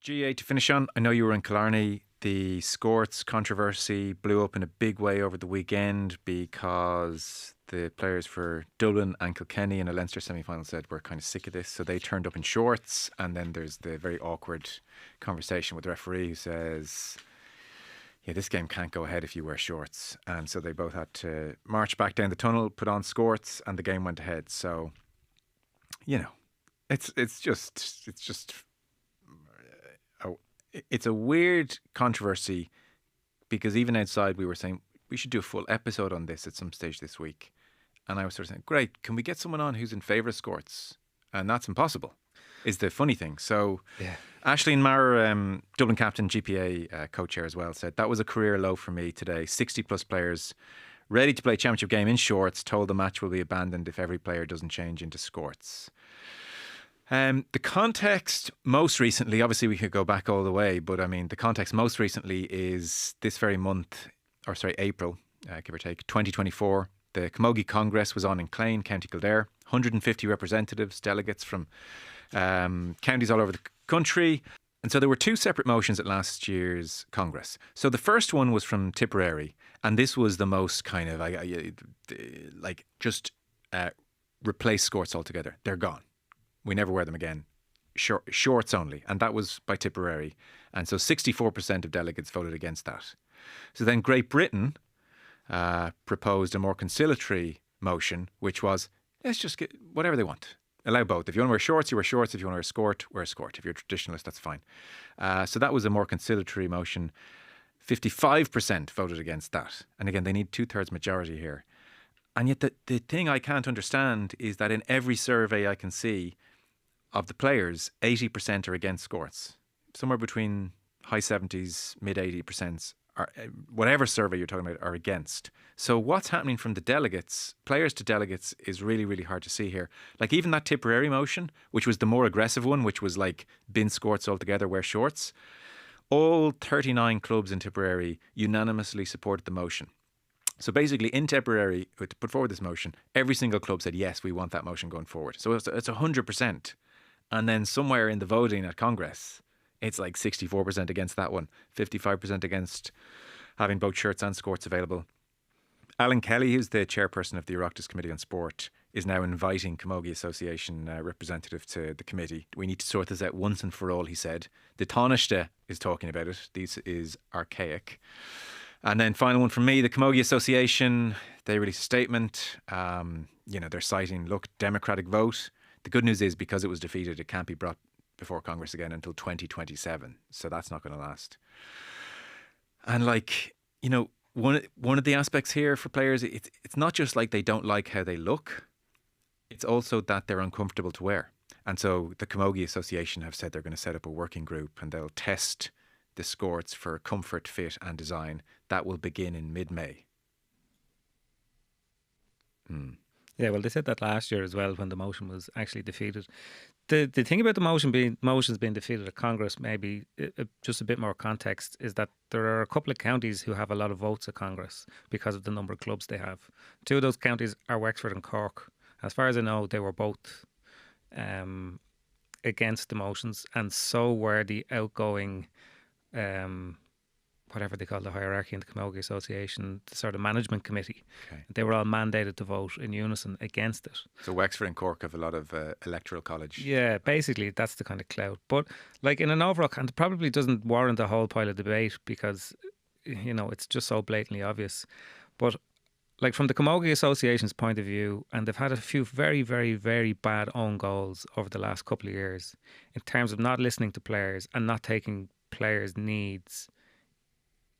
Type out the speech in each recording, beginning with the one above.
GA to finish on. I know you were in Killarney. The Skorts controversy blew up in a big way over the weekend because the players for Dublin and Kilkenny in a Leinster semi-final said we're kind of sick of this, so they turned up in shorts. And then there's the very awkward conversation with the referee who says, yeah, this game can't go ahead if you wear shorts. And so they both had to march back down the tunnel, put on Skorts, and the game went ahead. So, you know, it's a weird controversy because even outside we were saying we should do a full episode on this at some stage this week. And I was sort of saying, great, can we get someone on who's in favour of Skorts? And that's impossible, is the funny thing. So yeah. Aisling Maher, Dublin captain, GPA co-chair as well, said, that was a career low for me today. 60 plus players ready to play a championship game in shorts, told the match will be abandoned if every player doesn't change into Skorts. The context most recently, obviously we could go back all the way, but I mean, the context most recently is this very month, April, give or take, 2024. The Camogie Congress was on in Clane, County Kildare. 150 representatives, delegates from counties all over the country. And so there were two separate motions at last year's Congress. So the first one was from Tipperary, and this was the most kind of, replace Skorts altogether. They're gone. We never wear them again. Shorts only. And that was by Tipperary. And so 64% of delegates voted against that. So then Great Britain proposed a more conciliatory motion, which was, let's just get whatever they want. Allow both. If you want to wear shorts, you wear shorts. If you want to wear a skort, wear a skort. If you're a traditionalist, that's fine. So that was a more conciliatory motion. 55% voted against that. And again, they need 2/3 majority here. And yet the thing I can't understand is that in every survey I can see of the players, 80% are against Skorts. Somewhere between high 70s, mid 80%, are, whatever survey you're talking about, are against. So what's happening from the delegates, players to delegates, is really, really hard to see here. Like even that Tipperary motion, which was the more aggressive one, which was like bin Skorts altogether, wear shorts, all 39 clubs in Tipperary unanimously supported the motion. So basically, in Tipperary, to put forward this motion, every single club said, yes, we want that motion going forward. So it's 100%. And then somewhere in the voting at Congress, it's like 64% against that one, 55% against having both shirts and Skorts available. Alan Kelly, who's the chairperson of the Oireachtas Committee on Sport, is now inviting Camogie Association representative to the committee. We need to sort this out once and for all, he said. The Taoiseach is talking about it. This is archaic. And then final one from me, the Camogie Association, they released a statement. They're citing, look, democratic vote. The good news is because it was defeated, it can't be brought before Congress again until 2027. So that's not going to last. And one of the aspects here for players, it's not just like they don't like how they look. It's also that they're uncomfortable to wear. And so the Camogie Association have said they're going to set up a working group and they'll test the Skorts for comfort, fit and design. That will begin in mid-May. Yeah, well, they said that last year as well when the motion was actually defeated. The thing about the motions being defeated at Congress, maybe just a bit more context, is that there are a couple of counties who have a lot of votes at Congress because of the number of clubs they have. Two of those counties are Wexford and Cork. As far as I know, they were both against the motions, and so were the outgoing whatever they call the hierarchy in the Camogie Association, the sort of management committee. Okay. They were all mandated to vote in unison against it. So Wexford and Cork have a lot of electoral college. Yeah, basically that's the kind of clout. But like in an overall, and it probably doesn't warrant a whole pile of debate because, it's just so blatantly obvious. But like from the Camogie Association's point of view, and they've had a few very, very, very bad own goals over the last couple of years in terms of not listening to players and not taking players' needs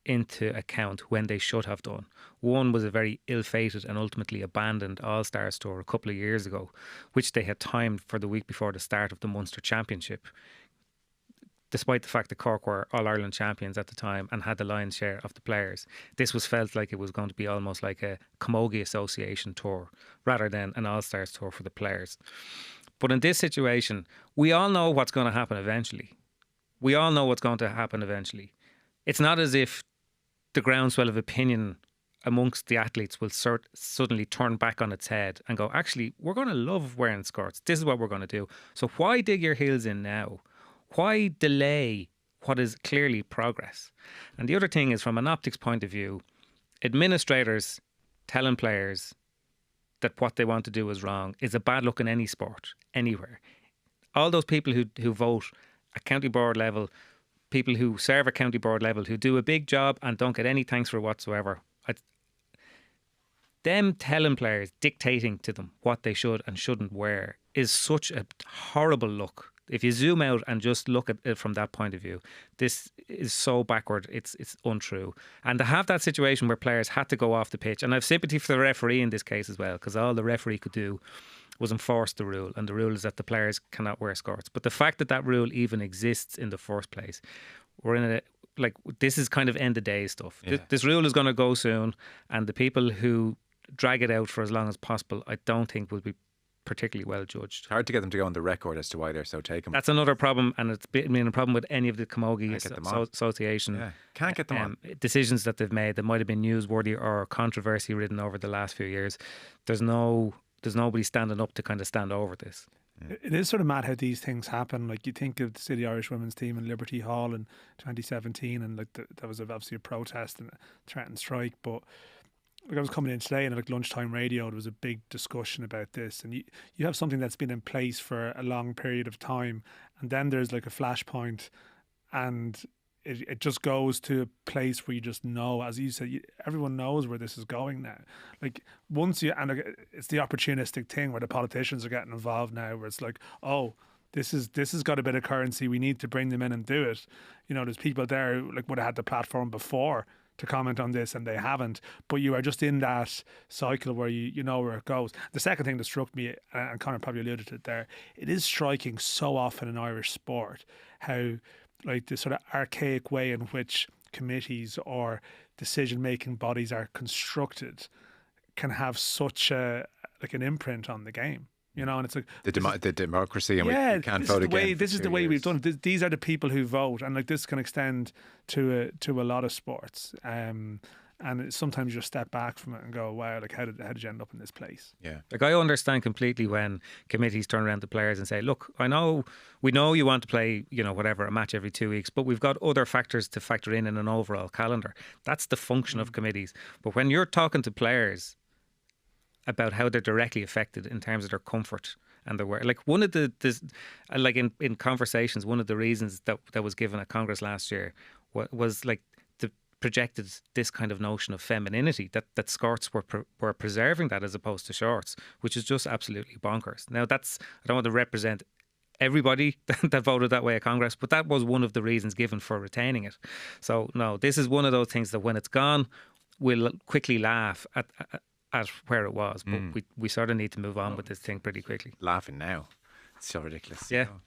into account when they should have done. One was a very ill-fated and ultimately abandoned All-Stars tour a couple of years ago, which they had timed for the week before the start of the Munster Championship, despite the fact that Cork were All-Ireland champions at the time and had the lion's share of the players. This was felt like it was going to be almost like a Camogie Association tour rather than an All-Stars tour for the players. But in this situation, we all know what's going to happen eventually. It's not as if the groundswell of opinion amongst the athletes will suddenly turn back on its head and go, actually, we're going to love wearing skirts. This is what we're going to do. So why dig your heels in now? Why delay what is clearly progress. And the other thing is, from an optics point of view, administrators telling players that what they want to do is wrong is a bad look in any sport, anywhere. All those people who vote at county board level, people who serve at county board level, who do a big job and don't get any thanks for whatsoever, them telling players, dictating to them what they should and shouldn't wear is such a horrible look. If you zoom out and just look at it from that point of view, this is so backward, it's untrue. And to have that situation where players had to go off the pitch, and I have sympathy for the referee in this case as well, because all the referee could do was enforce the rule, and the rule is that the players cannot wear skirts. But the fact that that rule even exists in the first place, we're in this is kind of end of day stuff. Yeah. This rule is going to go soon, and the people who drag it out for as long as possible, I don't think will be particularly well judged. Hard to get them to go on the record as to why they're so taken. That's another problem, and it's been a problem with any of the camogie association Can't get them on. Decisions that they've made that might have been newsworthy or controversy ridden over the last few years. There's nobody standing up to kind of stand over this. It is sort of mad how these things happen. Like, you think of the City Irish women's team in Liberty Hall in 2017, and like there was obviously a protest and a threatened strike, but like, I was coming in today and like lunchtime radio, there was a big discussion about this, and you have something that's been in place for a long period of time, and then there's like a flashpoint, and it just goes to a place where you just know, as you said, everyone knows where this is going now. Like, once you, and it's the opportunistic thing where the politicians are getting involved now, where it's like, oh, this has got a bit of currency, we need to bring them in and do it. You know, there's people there who like would have had the platform before to comment on this, and they haven't. But you are just in that cycle where you know where it goes. The second thing that struck me, and Conor probably alluded to it there, it is striking so often in Irish sport how like the sort of archaic way in which committees or decision-making bodies are constructed can have such an imprint on the game. You know, and it's like the democracy, and we can't vote again. This is the way we've done it. These are the people who vote, and like this can extend to a lot of sports. And sometimes you just step back from it and go, "Wow, like how did you end up in this place?" Yeah, like I understand completely when committees turn around to players and say, "Look, we know you want to play, a match every 2 weeks, but we've got other factors to factor in an overall calendar." That's the function of committees. But when you're talking to players about how they're directly affected in terms of their comfort and their work. Like one of in conversations, one of the reasons that was given at Congress last year was like projected this kind of notion of femininity, that skirts were preserving that as opposed to shorts, which is just absolutely bonkers. Now I don't want to represent everybody that voted that way at Congress, but that was one of the reasons given for retaining it. So no, this is one of those things that when it's gone, we'll quickly laugh at where it was, but we sort of need to move on with this thing pretty quickly. Laughing now, it's so ridiculous. Yeah. You know?